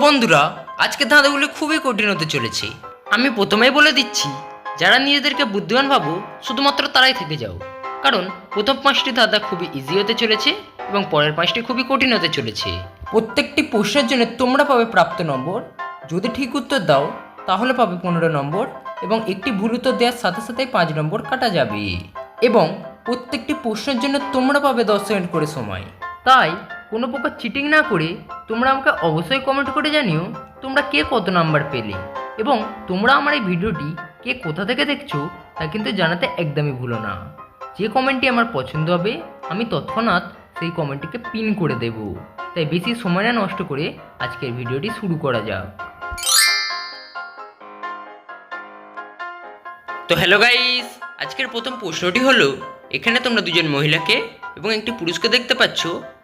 বন্ধুরা, আজকে ধাঁধাগুলি খুবই কঠিন হতে চলেছে। আমি প্রথমেই বলে দিচ্ছি, যারা নিজেদেরকে বুদ্ধিমান ভাবো শুধুমাত্র তারাই থেকে যাও, কারণ প্রথম 5টি ধাঁধা খুবই ইজি হতে চলেছে এবং পরের 5টি খুবই কঠিন হতে চলেছে। প্রত্যেকটি প্রশ্নের জন্য তোমরা পাবে প্রাপ্ত নম্বর। যদি ঠিক উত্তর দাও তাহলে পাবে 15 নম্বর এবং একটি ভুল উত্তর দেওয়ার সাথে সাথে 5 নম্বর কাটা যাবে। এবং প্রত্যেকটি প্রশ্নের জন্য তোমরা পাবে 10 সেকেন্ড করে সময়। তাই কোনো প্রকার চিটিং না করে তোমরা আমাকে অবশ্যই কমেন্ট করে জানিও তোমরা কে কত নাম্বার পেলে, এবং তোমরা আমার এই ভিডিওটি কে কোথা থেকে দেখছো তা কিন্তু জানাতে একদমই ভুলো না। যে কমেন্টটি আমার পছন্দ হবে আমি তৎক্ষণাৎ সেই কমেন্টটিকে পিন করে দেব। তাই বেশি সময় না নষ্ট করে আজকের ভিডিওটি শুরু করা যাক। তো হ্যালো গাইস, আজকের প্রথম প্রশ্নটি হলো, এখানে তোমরা দুজন মহিলাকে এবং একটি পুরুষকে দেখতে পাচ্ছ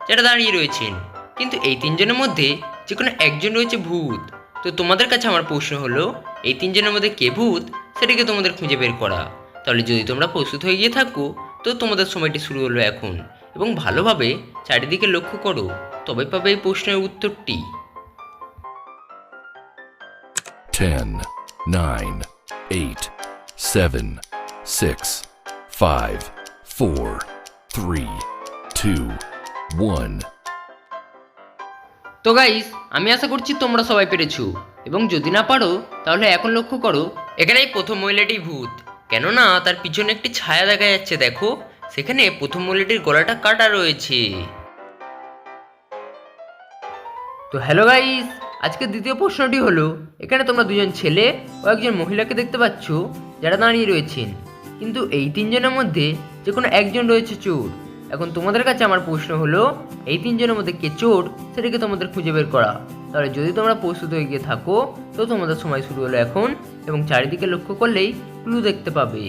যারা দাঁড়িয়ে রয়েছেন, কিন্তু এই তিনজনের মধ্যে যে কোনো একজন রয়েছে ভূত। তো তোমাদের কাছে আমার প্রশ্ন হলো, এই তিনজনের মধ্যে কে ভূত সেটাকে তোমাদের খুঁজে বের করা। তাহলে যদি তোমরা প্রস্তুত হয়ে গিয়ে থাকো তো তোমাদের সময়টি শুরু হলো এখন, এবং ভালোভাবে চারিদিকে লক্ষ্য করো, তবে পাবে এই প্রশ্নের উত্তরটি। 10, 9, 8, 7, 6, 5, 4, 3, 2, 1. তো গাইস, আমি আশা করছি তোমরা সবাই পেরেছো, এবং যদি না পারো তাহলে এখন লক্ষ্য করো, এখানে এই প্রথম মহিলাটি ভূত, কেননা তার পিছনে একটি ছায়া দেখা যাচ্ছে। দেখো, সেখানে প্রথম মহিলাটির গলাটা কাটা রয়েছে। তো হ্যালো গাইস, আজকের দ্বিতীয় প্রশ্নটি হলো, এখানে তোমরা দুজন ছেলে ও একজন মহিলাকে দেখতে পাচ্ছ যারা দাঁড়িয়ে রয়েছেন, কিন্তু এই তিনজনের মধ্যে যে কোনো একজন রয়েছে চোর। এখন তোমাদের কাছে আমার প্রশ্ন হলো, এই তিনজনের মধ্যে কে চোর সেটাকে তোমাদের খুঁজে বের করা। তাহলে যদি তোমরা প্রস্তুত হয়ে গিয়ে থাকো তো তোমাদের সময় শুরু হলো এখন, এবং চারিদিকে লক্ষ্য করলেই ক্লু দেখতে পাবে।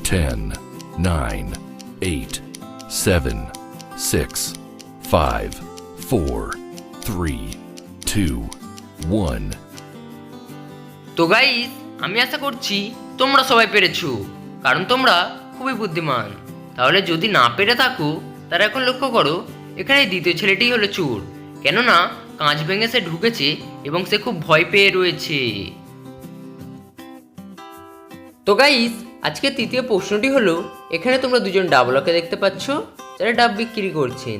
10, 9, 8, 7, 6, 5, 4, 3, 2, 1. তো গাইস, আমি আশা করছি তোমরা সবাই পেরেছো, কারণ তোমরা খুবই বুদ্ধিমান। তাহলে যদি না পেরে থাকো তারা এখন লক্ষ্য করো, এখানে দ্বিতীয় ছেলেটি হলো চোর, কেননা কাঁচ ভেঙে সে ঢুকেছে এবং সে খুব ভয় পেয়ে রয়েছে। তো গাইস, আজকে তৃতীয় প্রশ্নটি হলো, এখানে তোমরা দুজন ডাবলকে দেখতে পাচ্ছ যারা ডাব বিক্রি করছেন,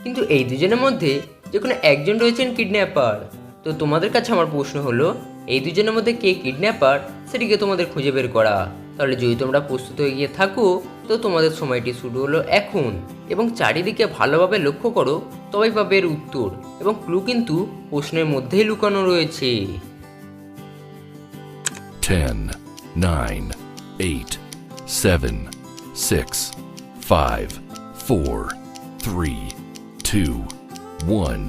কিন্তু এই দুজনের মধ্যে যে কোনো একজন রয়েছেন কিডন্যাপার। তো তোমাদের কাছে আমার প্রশ্ন হলো, এই দুজনের মধ্যে কে কিডন্যাপার সেটিকে তোমাদের খুঁজে বের করা। তাহলে যদি তোমরা প্রস্তুত হয়ে গিয়ে থাকো তো তোমাদের সময়টি শুরু হলো এখন, এবং চারিদিকে ভালোভাবে লক্ষ্য করো, তবেই পাবে এর উত্তর, এবং ক্লু কিন্তু প্রশ্নের মধ্যেই লুকানো রয়েছে। 10, 9, 8, 7, 6, 5, 4, 3, 2, 1.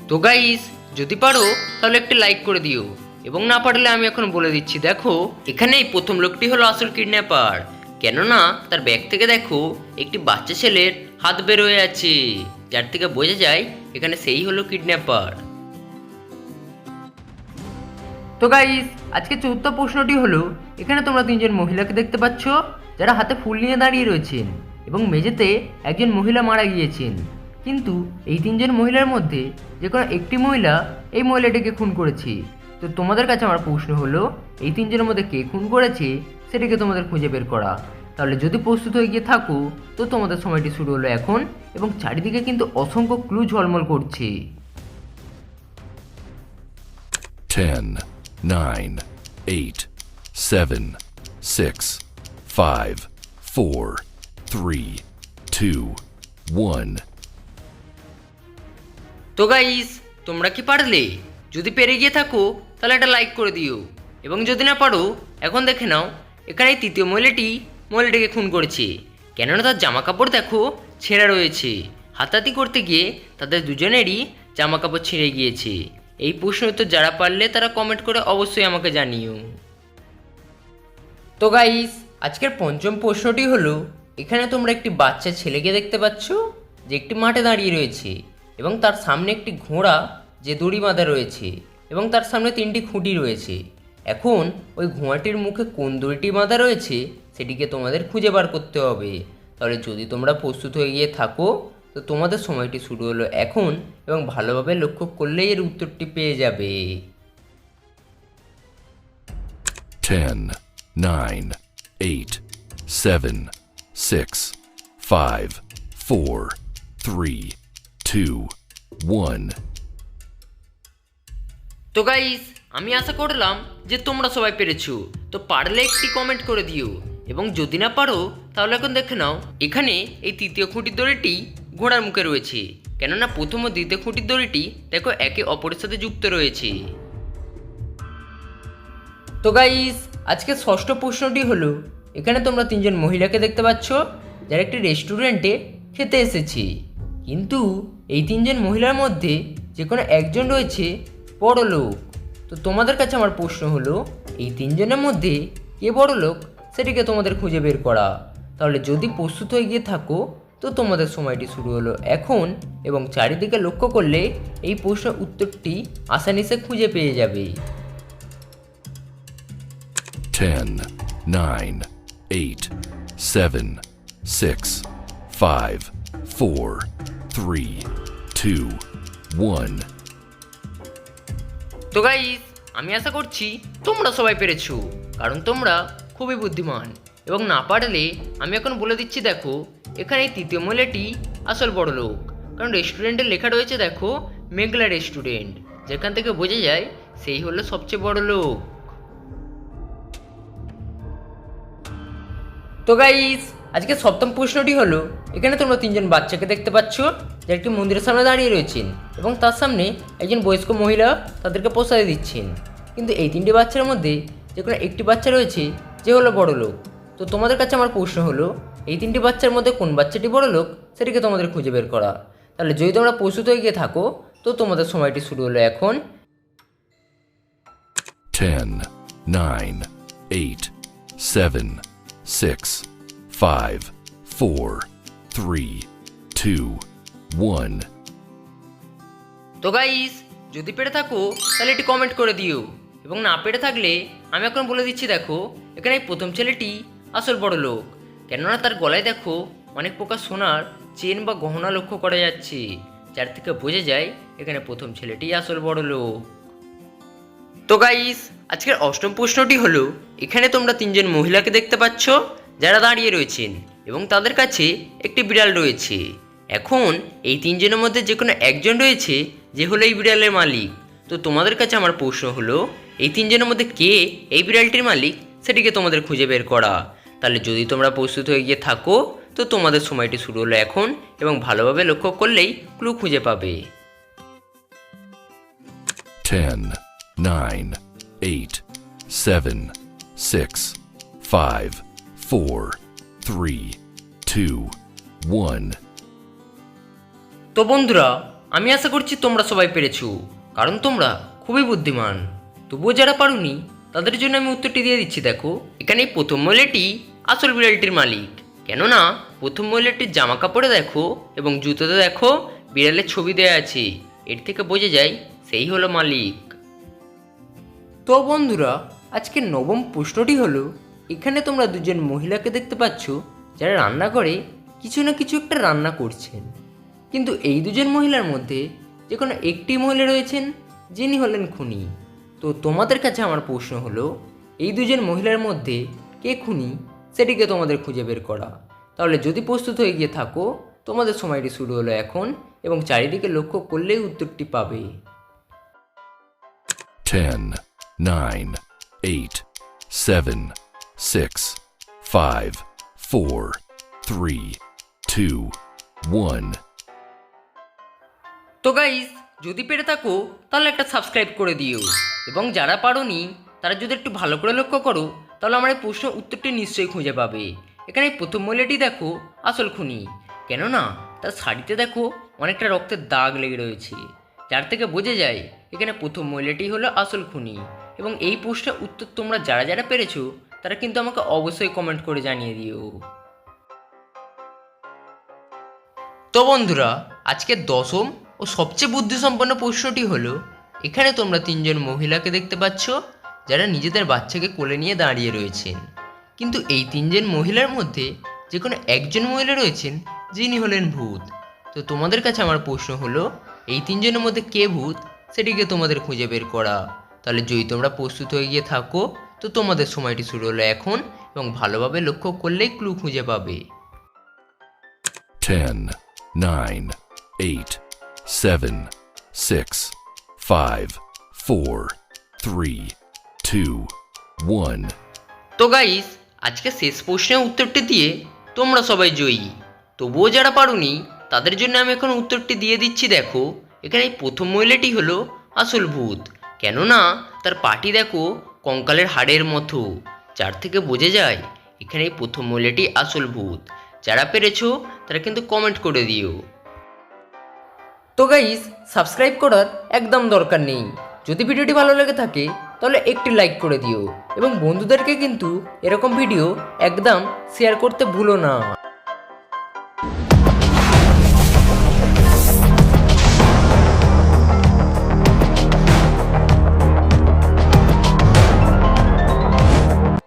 তো গাইস, যদি পারো তাহলে একটি লাইক করে দিও, এবং না পারলে আমি এখন বলে দিচ্ছি। দেখো, এখানে এই প্রথম লোকটি হলো আসল কিডন্যাপার, কেননা তার ব্যাগ থেকে দেখো একটি বাচ্চা ছেলের হাত বের হয়ে আছে, যার থেকে বোঝা যায় এখানে সেই হলো কিডন্যাপার। তো গাইস, আজকে চতুর্থ প্রশ্নটি হলো, এখানে তোমরা তিনজন মহিলাকে দেখতে পাচ্ছ যারা হাতে ফুল নিয়ে দাঁড়িয়ে রয়েছেন, এবং মেঝেতে একজন মহিলা মারা গিয়েছেন, কিন্তু এই তিনজন মহিলার মধ্যে যে কোনো একটি মহিলা এই মহিলাটিকে খুন করেছে। তো তোমাদের কাছে আমার প্রশ্ন হলো, এই তিনজনের মধ্যে কে খুন করেছে সেটাকে তোমাদের খুঁজে বের করা। তাহলে যদি প্রস্তুত হয়ে গিয়ে থাকো তো তোমাদের সময়টি শুরু হলো এখন, এবং চারিদিকে কিন্তু অসংখ্য ক্লু ঝলমল করছে। 10, 9, 8, 7, 6, 5, 4, 3, 2, 1. তো গাইস, তোমরা কি পারলে? যদি পেরে গিয়ে থাকো তাহলে একটা লাইক করে দিও, এবং যদি না পারো এখন দেখে নাও, এখানে তৃতীয় মহিলাটিকে খুন করেছে, কেননা তার জামা কাপড় দেখো ছেঁড়া রয়েছে। হাতাহাতি করতে গিয়ে তাদের দুজনেরই জামা কাপড় ছিঁড়ে গিয়েছে। এই প্রশ্ন তো যারা পারলে তারা কমেন্ট করে অবশ্যই আমাকে জানিও। তো গাইস, আজকের পঞ্চম প্রশ্নটি হলো, এখানে তোমরা একটি বাচ্চা ছেলেকে দেখতে পাচ্ছ যে একটি মাঠে দাঁড়িয়ে রয়েছে, এবং তার সামনে একটি ঘোড়া যে দড়ি বাঁধা রয়েছে, এবং তার সামনে 3টি খুঁটি রয়েছে। এখন ওই ঘোড়াটির মুখে কোন দড়িটি বাঁধা রয়েছে সেটিকে তোমাদের খুঁজে বার করতে হবে। তাহলে যদি তোমরা প্রস্তুত হয়ে গিয়ে থাকো তো তো তোমাদের সময়টি শুরু হলো এখন এবং ভালোভাবে লক্ষ্য করলেই এর উত্তরটি পেয়ে যাবে। 10, 9, 8, 7, 6, 5, 4, 3, 2, 1. তো গাইস, আমি আশা করলাম যে তোমরা সবাই পেরেছো। তো পারলে একটি কমেন্ট করে দিও, এবং যদি না পারো তাহলে এখন দেখে নাও এখানে এই তৃতীয় খুঁটির দড়িটি ঘোড়ার মুখে রয়েছে, কেননা প্রথম ও দ্বিতীয় খুঁটির দড়িটি দেখো একে অপরের সাথে যুক্ত রয়েছে। তো গাইস, আজকে ষষ্ঠ প্রশ্নটি হলো, এখানে তোমরা তিনজন মহিলাকে দেখতে পাচ্ছ যারা একটি রেস্টুরেন্টে খেতে এসেছে, কিন্তু এই তিনজন মহিলার মধ্যে যে কোনো একজন রয়েছে বড় লোক। তো তোমাদের কাছে আমার প্রশ্ন হলো, এই তিনজনের মধ্যে কে বড় লোক সেটিকে তোমাদের খুঁজে বের করা। তাহলে যদি প্রস্তুত হয়ে গিয়ে থাকো তো তোমাদের সময়টি শুরু হলো এখন, এবং চারিদিকে লক্ষ্য করলে এই প্রশ্নের উত্তরটি আসানিসে খুঁজে পেয়ে যাবে। 10, 9, 8, 7, 6, 5, 4, 3, 2, 1. তো গাইস, আমি আশা করছি তোমরা সবাই পেরেছো, কারণ তোমরা খুবই বুদ্ধিমান। এবং না পারলে আমি এখন বলে দিচ্ছি, দেখো এখানে এই তৃতীয় মহিলাটি আসল বড় লোক, কারণ রেস্টুরেন্টে লেখা রয়েছে দেখো মেঘলা রেস্টুরেন্ট, যেখান থেকে বোঝা যায় সেই হলো সবচেয়ে বড় লোক। তো গাইস, আজকে সপ্তম প্রশ্নটি হলো, এখানে তোমরা তিনজন বাচ্চাকে দেখতে পাচ্ছ যারা একটি মন্দিরের সামনে দাঁড়িয়ে রয়েছেন, এবং তার সামনে একজন বয়স্ক মহিলা তাদেরকে প্রসাদ দিচ্ছেন। কিন্তু এই তিনটি বাচ্চার মধ্যে যে কোনো একটি বাচ্চা রয়েছে যে হলো বড় লোক। তো তোমাদের কাছে আমার প্রশ্ন হলো, এই তিনটি বাচ্চার মধ্যে কোন বাচ্চাটি বড় লোক সেটিকে তোমাদের খুঁজে বের করা। তাহলে যদি তোমরা প্রস্তুত হয়ে গিয়ে থাকো তো তোমাদের সময়টি শুরু হলো এখন। 10, 9, 8, 7, 6, 5, 4, 3, 2, 1. তো গাইস, যদি পেরে থাকো তাহলে এটি কমেন্ট করে দিও, এবং না পেরে থাকলে আমি এখন বলে দিচ্ছি, দেখো এখানে এই প্রথম ছেলেটি আসল বড় লোক, কেননা তার গলায় দেখো অনেক প্রকার সোনার চেন বা গহনা লক্ষ্য করা যাচ্ছে, যার থেকে বোঝা যায় এখানে প্রথম ছেলেটি আসল বড় লোক। তো গাইস, আজকের অষ্টম প্রশ্নটি হলো, এখানে তোমরা তিনজন মহিলাকে দেখতে পাচ্ছ যারা দাঁড়িয়ে রয়েছেন, এবং তাদের কাছে একটি বিড়াল রয়েছে। এখন এই তিনজনের মধ্যে যে কোনো একজন রয়েছে যে হলো এই বিড়ালের মালিক। তো তোমাদের কাছে আমার প্রশ্ন হলো, এই তিনজনের মধ্যে কে এই বিড়ালটির মালিক সেটিকে তোমাদের খুঁজে বের করা। তাহলে যদি তোমরা প্রস্তুত হয়ে গিয়ে থাকো তো তোমাদের সময়টি শুরু হলো এখন, এবং ভালোভাবে লক্ষ্য করলেই ক্লু খুঁজে পাবে। 10, 9, 8, 7, 6, 5, 4, 3, 2, 1. তো বন্ধুরা, আমি আশা করছি তোমরা সবাই পেরেছো, কারণ তোমরা খুবই বুদ্ধিমান। তবুও যারা পারোনি তাদের জন্য আমি উত্তরটি দিয়ে দিচ্ছি, দেখো এখানে এই প্রথম মহিলাটি আসল বিড়ালটির মালিক, কেননা প্রথম মহিলাটির জামা কাপড়ে দেখো এবং জুতোতে দেখো বিড়ালের ছবি দেওয়া আছে, এর থেকে বোঝা যায় সেই হলো মালিক। তো বন্ধুরা, আজকের নবম প্রশ্নটি হলো, এখানে তোমরা দুজন মহিলাকে দেখতে পাচ্ছ যারা রান্নাঘরে কিছু না কিছু একটা রান্না করছেন, কিন্তু এই দুজন মহিলার মধ্যে যে কোনো একটি মহিলা রয়েছেন যিনি হলেন খুনি। তো তোমাদের কাছে আমার প্রশ্ন হলো, এই দুজন মহিলার মধ্যে কে খুনি সেটিকে তোমাদের খুঁজে বের করা। তাহলে যদি প্রস্তুত হয়ে গিয়ে থাকো তোমাদের সময়টি শুরু হলো এখন, এবং চারিদিকে লক্ষ্য করলেই উত্তরটি পাবে। 10, 9, 8, 7, 6, 5, 4, 3, 2, 1. তো গাইস, যদি পেরে থাকো তাহলে একটা সাবস্ক্রাইব করে দিও, এবং যারা পারোনি তারা যদি একটু ভালো করে লক্ষ্য করো তাহলে আমার এই প্রশ্ন উত্তরটি নিশ্চয়ই খুঁজে পাবে। এখানে প্রথম মহিলাটি দেখো আসল খুনি, কেননা তার শাড়িতে দেখো অনেকটা রক্তের দাগ লেগে রয়েছে, যার থেকে বোঝা যায় এখানে প্রথম মহিলাটি হলো আসল খুনি। এবং এই প্রশ্নের উত্তর তোমরা যারা যারা পেরেছো তারা কিন্তু আমাকে অবশ্যই কমেন্ট করে জানিয়ে দিও। তো বন্ধুরা, আজকের দশম ও সবচেয়ে বুদ্ধিসম্পন্ন প্রশ্নটি হলো, এখানে তোমরা তিনজন মহিলাকে দেখতে পাচ্ছ যারা নিজেদের বাচ্চাকে কোলে নিয়ে দাঁড়িয়ে রয়েছেন, কিন্তু এই তিনজন মহিলার মধ্যে যে কোনো একজন মহিলা রয়েছেন যিনি হলেন ভূত। তো তো তোমাদের কাছে আমার প্রশ্ন হলো, এই তিনজনের মধ্যে কে ভূত সেটিকে তোমাদের খুঁজে বের করা। তাহলে যদি তোমরা প্রস্তুত হয়ে গিয়ে থাকো, তো তোমাদের সময়টি শুরু হলো এখন, এবং ভালোভাবে লক্ষ্য করলেই ক্লু খুঁজে পাবে। 10, 9, 8, 7, 6, 5, 4, 3, 2, 1. তো গাইস, আজকে শেষ প্রশ্নের উত্তরটি দিয়ে তোমরা সবাই জয়ী। তবুও যারা পারোনি তাদের জন্য আমি এখন উত্তরটি দিয়ে দিচ্ছি। দেখো, এখানে এই প্রথম মহিলাটি হলো আসল ভূত, কেননা তার পাটি দেখো কঙ্কালের হাড়ের মতো, যার থেকে বোঝা যায় এখানে এই প্রথম মহিলাটি আসল ভূত। যারা পেরেছো তারা কিন্তু কমেন্ট করে দিও। তো গাইস, সাবস্ক্রাইব করার একদম দরকার নেই। যদি ভিডিওটি ভালো লেগে থাকে তাহলে একটি লাইক করে দিও, এবং বন্ধুদেরকে কিন্তু এরকম ভিডিও একদম শেয়ার করতে ভুলো না।